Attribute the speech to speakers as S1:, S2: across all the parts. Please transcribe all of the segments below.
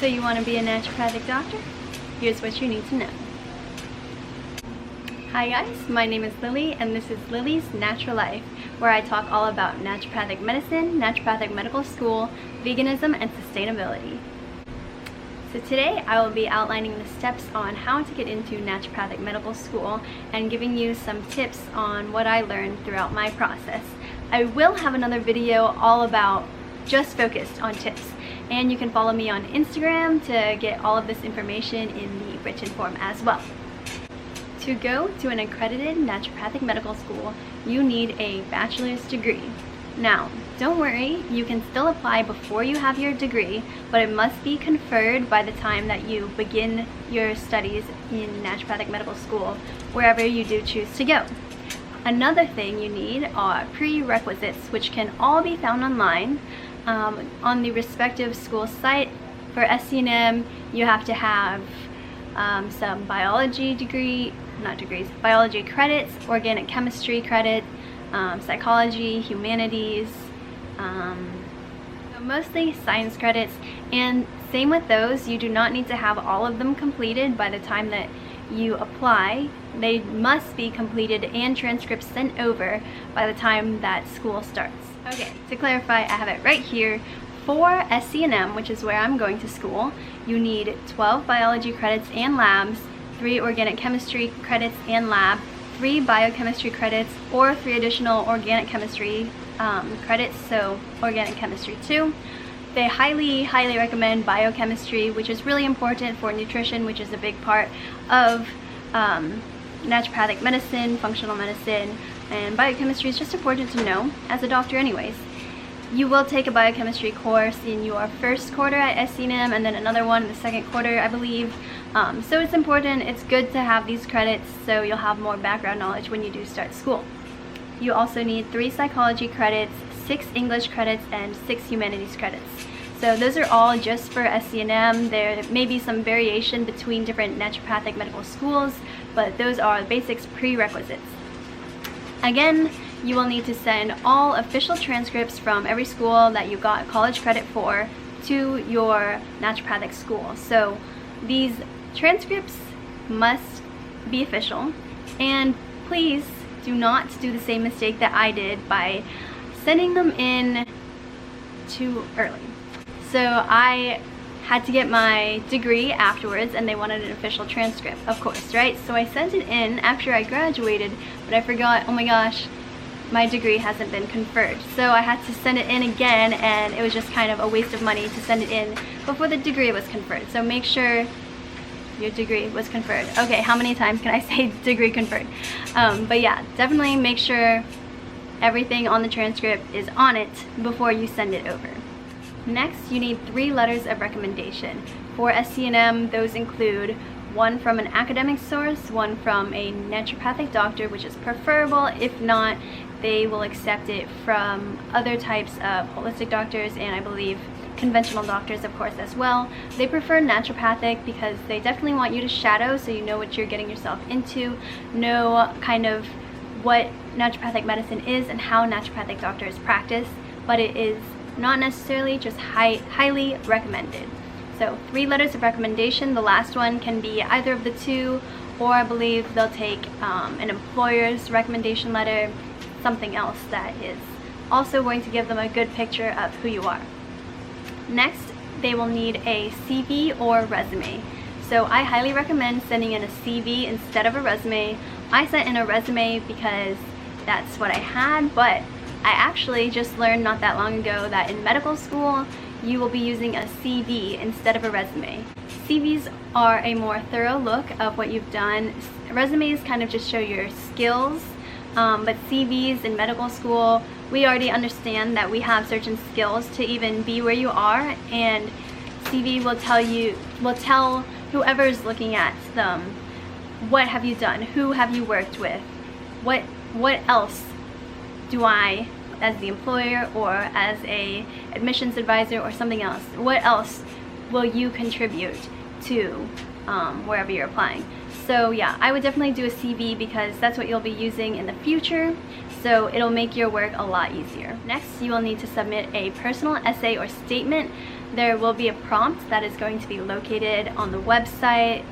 S1: So you want to be a naturopathic doctor? Here's what you need to know. Hi guys, my name is Lily and this is Lily's Natural Life, where I talk all about naturopathic medicine, naturopathic medical school, veganism, and sustainability. So today I will be outlining the steps on how to get into naturopathic medical school and giving you some tips on what I learned throughout my process. I will have another video all about just focused on tips, and you can follow me on Instagram to get all of this information in the written form as well. To go to an accredited naturopathic medical school, you need a bachelor's degree. Now, don't worry, you can still apply before you have your degree, but it must be conferred by the time that you begin your studies in naturopathic medical school, wherever you do choose to go. Another thing you need are prerequisites, which can all be found online on the respective school site. For SCNM, you have to have some biology credits, organic chemistry credit, psychology, humanities, so mostly science credits, and same with those, you do not need to have all of them completed by the time that you apply. They must be completed and transcripts sent over by the time that school starts. Okay, to clarify, I have it right here. For SCNM, which is where I'm going to school, you need 12 biology credits and labs, 3 organic chemistry credits and lab, 3 biochemistry credits, or 3 additional organic chemistry credits, so organic chemistry 2. They highly recommend biochemistry, which is really important for nutrition, which is a big part of naturopathic medicine, functional medicine, and biochemistry is just important to know as a doctor anyways. You will take a biochemistry course in your first quarter at SCNM and then another one in the second quarter, I believe. So it's important, it's good to have these credits so you'll have more background knowledge when you do start school. You also need 3 psychology credits, 6 English credits, and 6 humanities credits. So those are all just for SCNM. There may be some variation between different naturopathic medical schools, but those are the basics prerequisites. Again, you will need to send all official transcripts from every school that you got college credit for to your naturopathic school. So these transcripts must be official, and please do not do the same mistake that I did by sending them in too early. So I had to get my degree afterwards and they wanted an official transcript, of course, right? So I sent it in after I graduated, but I forgot, oh my gosh, my degree hasn't been conferred. So I had to send it in again, and it was just kind of a waste of money to send it in before the degree was conferred. So make sure your degree was conferred. Okay, how many times can I say degree conferred? But yeah, definitely make sure everything on the transcript is on it before you send it over. Next, you need 3 letters of recommendation. For SCNM, those include 1 from an academic source, 1 from a naturopathic doctor, which is preferable. If not, they will accept it from other types of holistic doctors, and I believe conventional doctors, of course, as well. They prefer naturopathic because they definitely want you to shadow so you know what you're getting yourself into, know kind of what naturopathic medicine is and how naturopathic doctors practice, but it is not necessarily just highly recommended. So 3 letters of recommendation. The last one can be either of the 2, or I believe they'll take an employer's recommendation letter, something else that is also going to give them a good picture of who you are. Next, they will need a CV or resume. So I highly recommend sending in a CV instead of a resume. I sent in a resume because that's what I had, but I actually just learned not that long ago that in medical school, you will be using a CV instead of a resume. CVs are a more thorough look of what you've done. Resumes kind of just show your skills, but CVs in medical school, we already understand that we have certain skills to even be where you are, and CV will tell whoever's looking at them, what have you done, who have you worked with, what else do I, as the employer or as a admissions advisor or something else, what else will you contribute to wherever you're applying? So yeah, I would definitely do a CV because that's what you'll be using in the future, so it'll make your work a lot easier. Next, you will need to submit a personal essay or statement. there will be a prompt that is going to be located on the website.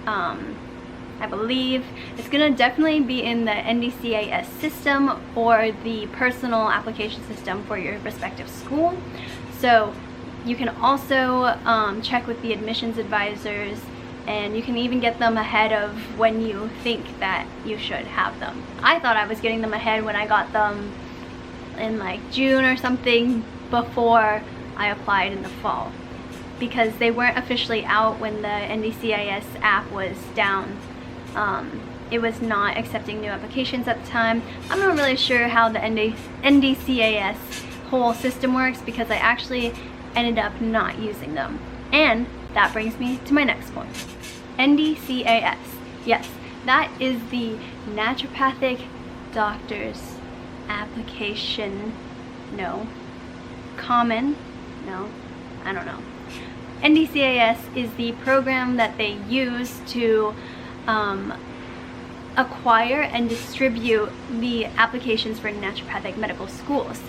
S1: I believe it's going to definitely be in the NDCAS system or the personal application system for your respective school. So you can also check with the admissions advisors, and you can even get them ahead of when you think that you should have them. I thought I was getting them ahead when I got them in like June or something before I applied in the fall, because they weren't officially out when the NDCIS app was down. It was not accepting new applications at the time. I'm not really sure how the NDCAS whole system works, because I actually ended up not using them. And that brings me to my next point. NDCAS. Yes, that is the Naturopathic Doctors Application. No. Common. No. I don't know. NDCAS is the program that they use to acquire and distribute the applications for naturopathic medical schools.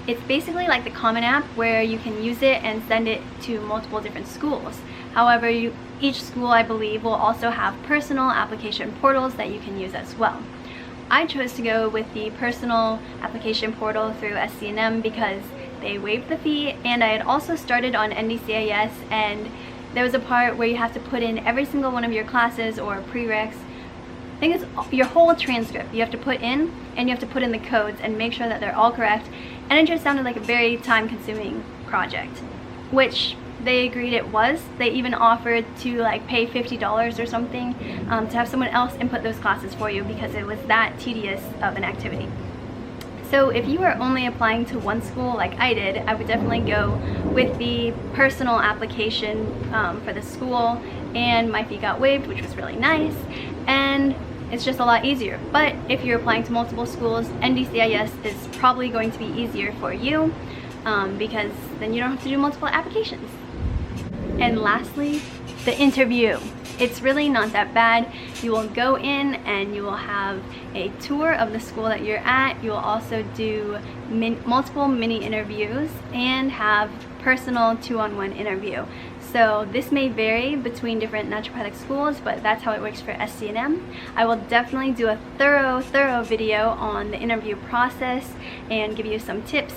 S1: It's basically like the Common App, where you can use it and send it to multiple different schools. However, each school, I believe, will also have personal application portals that you can use as well. I chose to go with the personal application portal through SCNM because they waived the fee, and I had also started on NDCAS, and there was a part where you have to put in every single one of your classes or prereqs. I think it's your whole transcript you have to put in, and you have to put in the codes and make sure that they're all correct. And it just sounded like a very time-consuming project, which they agreed it was. They even offered to like pay $50 or something to have someone else input those classes for you, because it was that tedious of an activity. So if you are only applying to one school like I did, I would definitely go with the personal application for the school, and my fee got waived, which was really nice, and it's just a lot easier. But if you're applying to multiple schools, NDCIS is probably going to be easier for you, because then you don't have to do multiple applications. And lastly, the interview. It's really not that bad. You will go in and you will have a tour of the school that you're at. You will also do multiple mini interviews and have personal 2-on-1 interview. So this may vary between different naturopathic schools, but that's how it works for SCNM. I will definitely do a thorough video on the interview process and give you some tips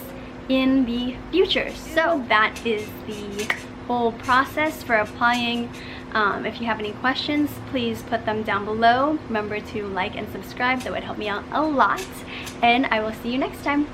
S1: in the future. So that is the whole process for applying. If you have any questions, please put them down below. Remember to like and subscribe. That would help me out a lot. And I will see you next time.